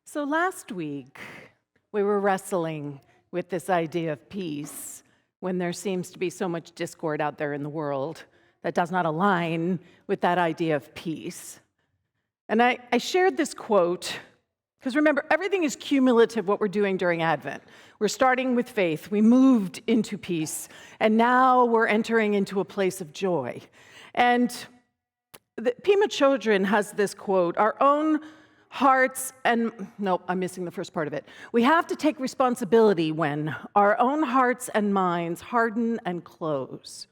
So last week, we were wrestling with this idea of peace when there seems to be so much discord out there in the world that does not align with that idea of peace. And I shared this quote, because remember, everything is cumulative, what we're doing during Advent. We're starting with faith, we moved into peace, and now we're entering into a place of joy. And Pema Chodron has this quote, our own hearts and, no, I'm missing the first part of it. We have to take responsibility when our own hearts and minds harden and close.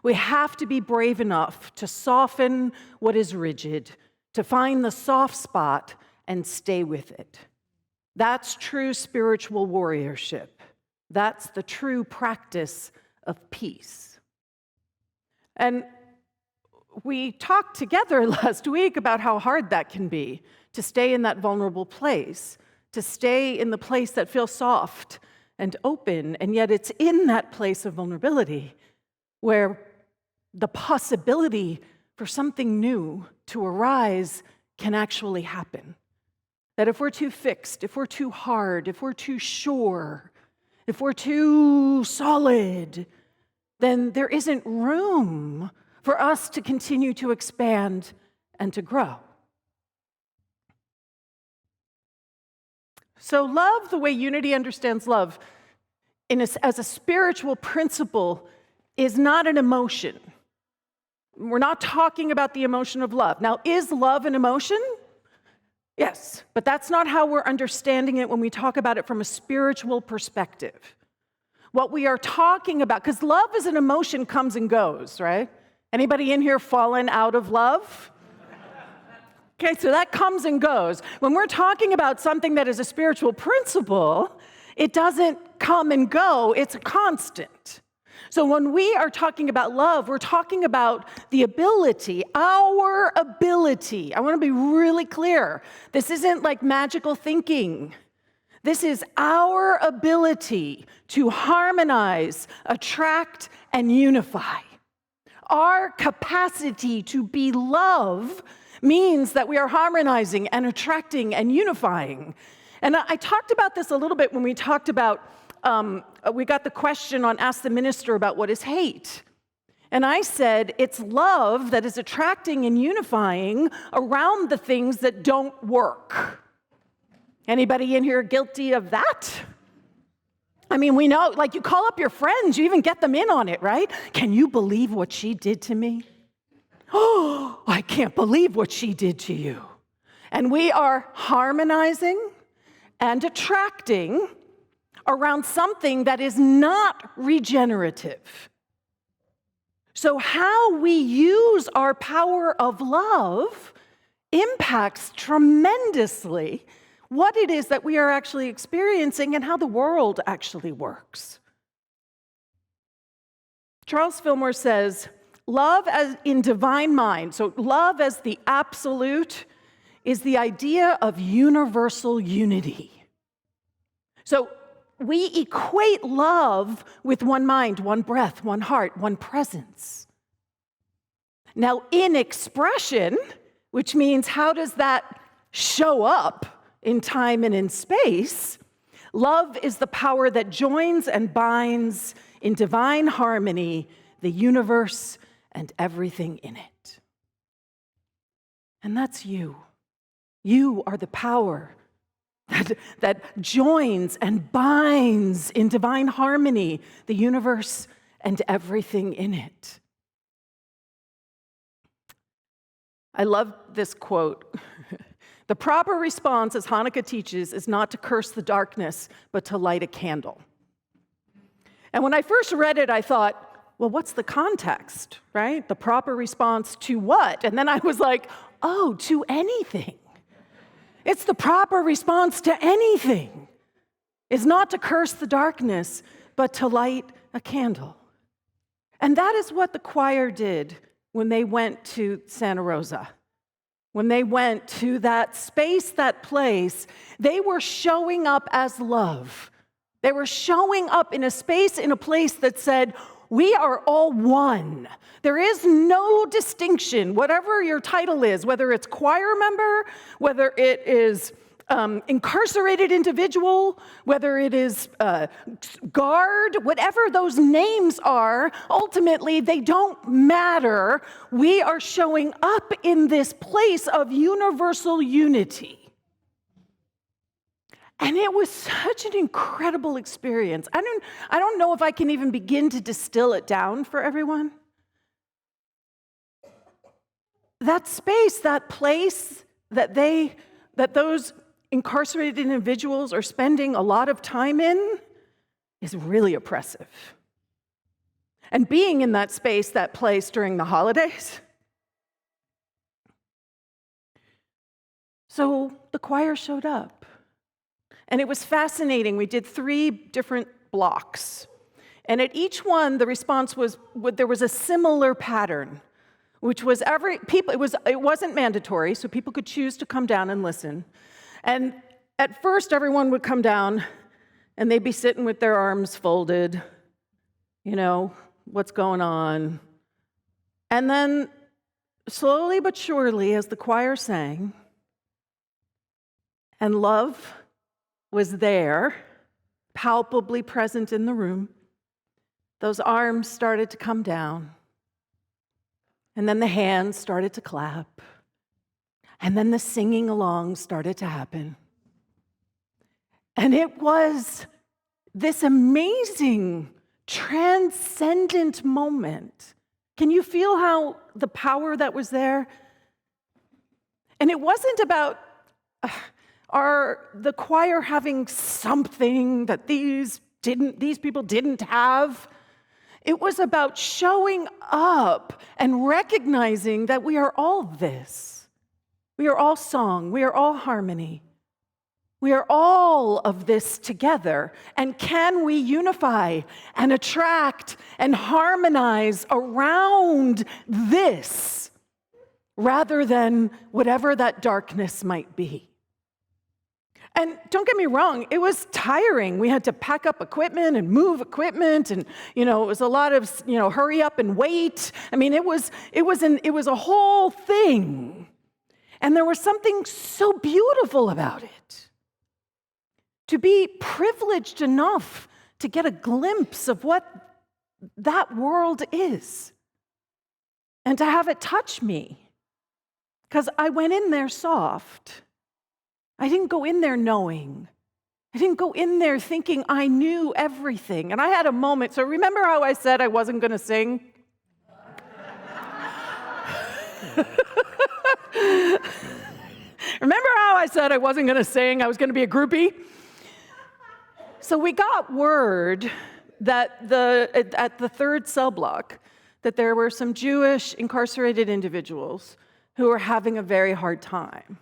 We have to be brave enough to soften what is rigid, to find the soft spot and stay with it. That's true spiritual warriorship. That's the true practice of peace. And we talked together last week about how hard that can be, to stay in that vulnerable place, to stay in the place that feels soft and open, and yet it's in that place of vulnerability where the possibility for something new to arise can actually happen. That if we're too fixed, if we're too hard, if we're too sure, if we're too solid, then there isn't room for us to continue to expand and to grow. So love, the way Unity understands love, as a spiritual principle, is not an emotion. We're not talking about the emotion of love. Now, is love an emotion? Yes, but that's not how we're understanding it when we talk about it from a spiritual perspective. What we are talking about, because love as an emotion comes and goes, right? Anybody in here fallen out of love? Okay, so that comes and goes. When we're talking about something that is a spiritual principle, it doesn't come and go, it's a constant. So when we are talking about love, we're talking about the ability, our ability. I want to be really clear. This isn't like magical thinking. This is our ability to harmonize, attract, and unify. Our capacity to be love means that we are harmonizing and attracting and unifying. And I talked about this a little bit when we talked about, we got the question on Ask the Minister about what is hate. And I said, it's love that is attracting and unifying around the things that don't work. Anybody in here guilty of that? I mean, we know, like you call up your friends, you even get them in on it, right? Can you believe what she did to me? Oh, I can't believe what she did to you. And we are harmonizing and attracting around something that is not regenerative. So how we use our power of love impacts tremendously what it is that we are actually experiencing and how the world actually works. Charles Fillmore says, love as in divine mind, so love as the absolute, is the idea of universal unity. So we equate love with one mind, one breath, one heart, one presence. Now, in expression, which means how does that show up in time and in space, love is the power that joins and binds in divine harmony the universe and everything in it. And that's you. You are the power that joins and binds in divine harmony the universe and everything in it. I love this quote. The proper response, as Hanukkah teaches, is not to curse the darkness, but to light a candle. And when I first read it, I thought, well, what's the context, right? The proper response to what? And then I was like, oh, to anything. It's the proper response to anything. It's not to curse the darkness, but to light a candle. And that is what the choir did when they went to Santa Rosa. When they went to that space, that place, they were showing up as love. They were showing up in a space, in a place that said, we are all one. There is no distinction, whatever your title is, whether it's choir member, whether it is incarcerated individual, whether it is guard, whatever those names are, ultimately they don't matter. We are showing up in this place of universal unity. And it was such an incredible experience. I don't know if I can even begin to distill it down for everyone. That space, that place that those incarcerated individuals are spending a lot of time in is really oppressive. And being in that space, that place during the holidays. So the choir showed up. And it was fascinating. We did 3 different blocks. And at each one, the response was, there was a similar pattern, which was it wasn't mandatory, so people could choose to come down and listen. And at first, everyone would come down, and they'd be sitting with their arms folded, what's going on? And then, slowly but surely, as the choir sang, and love was there, palpably present in the room, those arms started to come down. And then the hands started to clap. And then the singing along started to happen. And it was this amazing, transcendent moment. Can you feel how the power that was there? And it wasn't about the choir having something that these people didn't have. It was about showing up and recognizing that we are all this. We are all song. We are all harmony. We are all of this together. And can we unify and attract and harmonize around this rather than whatever that darkness might be? And don't get me wrong, it was tiring. We had to pack up equipment and move equipment, and it was a lot of hurry up and wait. I mean, it was a whole thing. And there was something so beautiful about it. To be privileged enough to get a glimpse of what that world is, and to have it touch me, because I went in there soft. I didn't go in there knowing. I didn't go in there thinking I knew everything. And I had a moment. So remember how I said I wasn't going to sing? Remember how I said I wasn't going to sing? I was going to be a groupie? So we got word that at the 3rd cell block that there were some Jewish incarcerated individuals who were having a very hard time.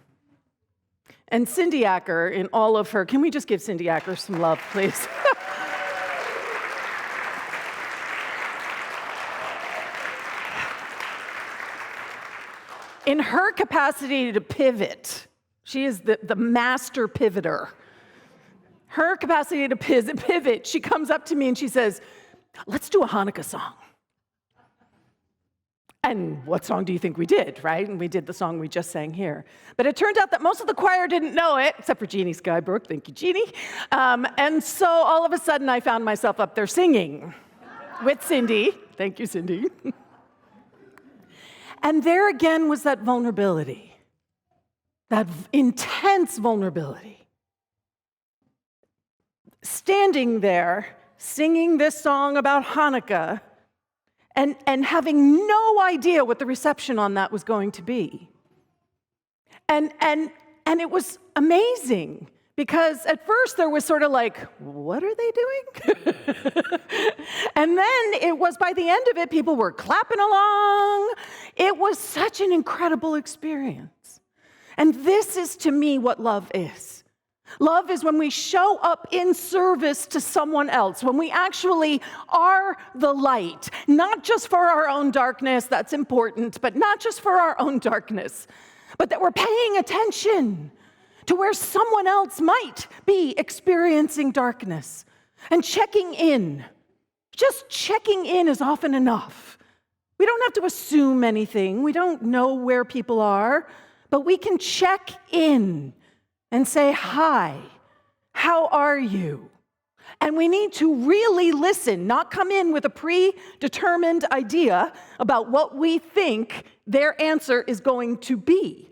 And Cindy Acker, in all of her, can we just give Cindy Acker some love, please? In her capacity to pivot, she is the master pivoter. Her capacity to pivot, she comes up to me and she says, let's do a Hanukkah song. And what song do you think we did, right? And we did the song we just sang here. But it turned out that most of the choir didn't know it, except for Jeannie Skybrook. Thank you, Jeannie. And so all of a sudden, I found myself up there singing with Cindy. Thank you, Cindy. And there again was that vulnerability, that intense vulnerability. Standing there, singing this song about Hanukkah, and having no idea what the reception on that was going to be. And it was amazing, because at first there was sort of like, what are they doing? And then it was, by the end of it, people were clapping along. It was such an incredible experience. And this is, to me, what love is. Love is when we show up in service to someone else, when we actually are the light, not just for our own darkness, that's important, but not just for our own darkness, but that we're paying attention to where someone else might be experiencing darkness and checking in Just checking in is often enough. We don't have to assume anything. We don't know where people are, but we can check in and say, hi, how are you? And we need to really listen, not come in with a predetermined idea about what we think their answer is going to be.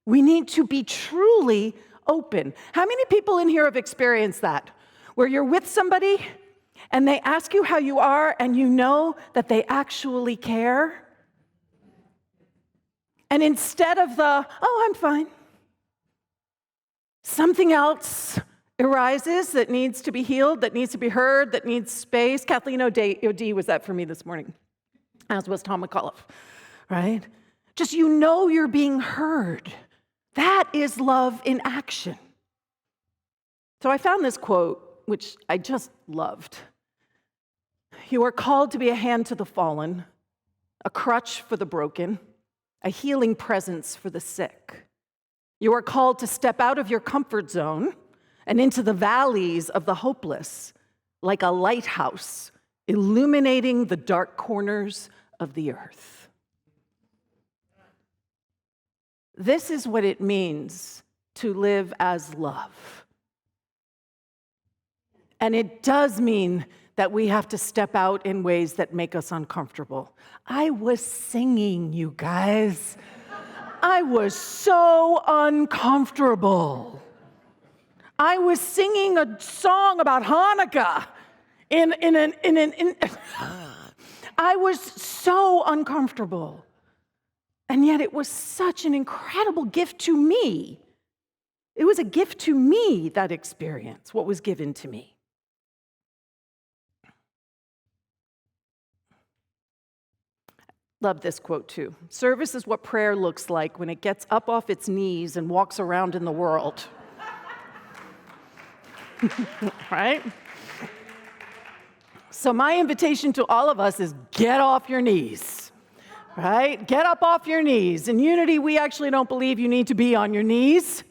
We need to be truly open. How many people in here have experienced that? Where you're with somebody and they ask you how you are and you know that they actually care? And instead of the, oh, I'm fine, something else arises that needs to be healed, that needs to be heard, that needs space. Kathleen O'Dea was that for me this morning, as was Tom McAuliffe, right? Just you know you're being heard. That is love in action. So I found this quote, which I just loved. You are called to be a hand to the fallen, a crutch for the broken, a healing presence for the sick. You are called to step out of your comfort zone and into the valleys of the hopeless, like a lighthouse, illuminating the dark corners of the earth. This is what it means to live as love. And it does mean that we have to step out in ways that make us uncomfortable. I was singing, you guys. I was so uncomfortable. I was singing a song about Hanukkah I was so uncomfortable. And yet it was such an incredible gift to me. It was a gift to me, that experience, what was given to me. Love this quote too. Service is what prayer looks like when it gets up off its knees and walks around in the world. Right? So my invitation to all of us is get off your knees, right? Get up off your knees. In Unity, we actually don't believe you need to be on your knees.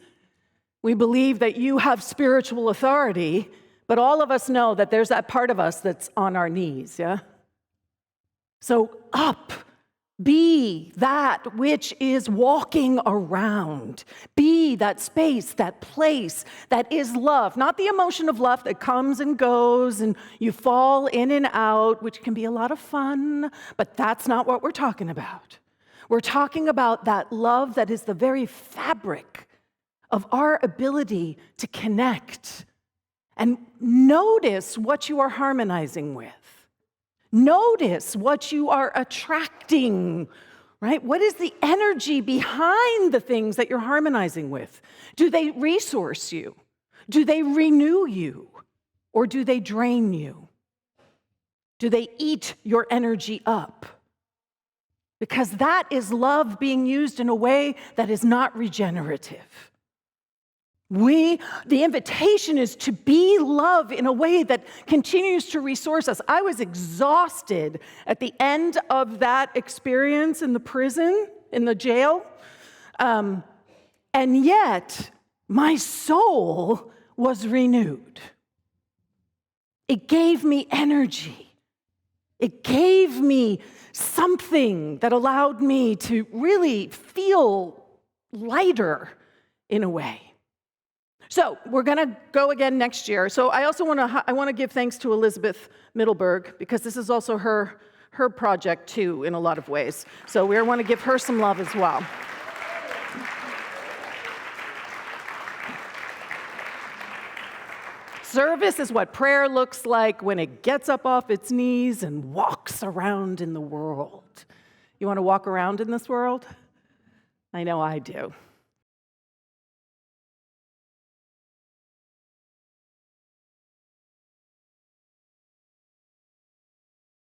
We believe that you have spiritual authority, but all of us know that there's that part of us that's on our knees, yeah? So up. Be that which is walking around. Be that space, that place that is love. Not the emotion of love that comes and goes and you fall in and out, which can be a lot of fun, but that's not what we're talking about. We're talking about that love that is the very fabric of our ability to connect. And notice what you are harmonizing with. Notice what you are attracting, right? What is the energy behind the things that you're harmonizing with? Do they resource you? Do they renew you? Or do they drain you? Do they eat your energy up? Because that is love being used in a way that is not regenerative. The invitation is to be love in a way that continues to resource us. I was exhausted at the end of that experience in the prison, in the jail. And yet, my soul was renewed. It gave me energy. It gave me something that allowed me to really feel lighter in a way. So we're going to go again next year. So I also want to give thanks to Elizabeth Middleberg, because this is also her project too in a lot of ways. So we want to give her some love as well. Service is what prayer looks like when it gets up off its knees and walks around in the world. You want to walk around in this world? I know I do.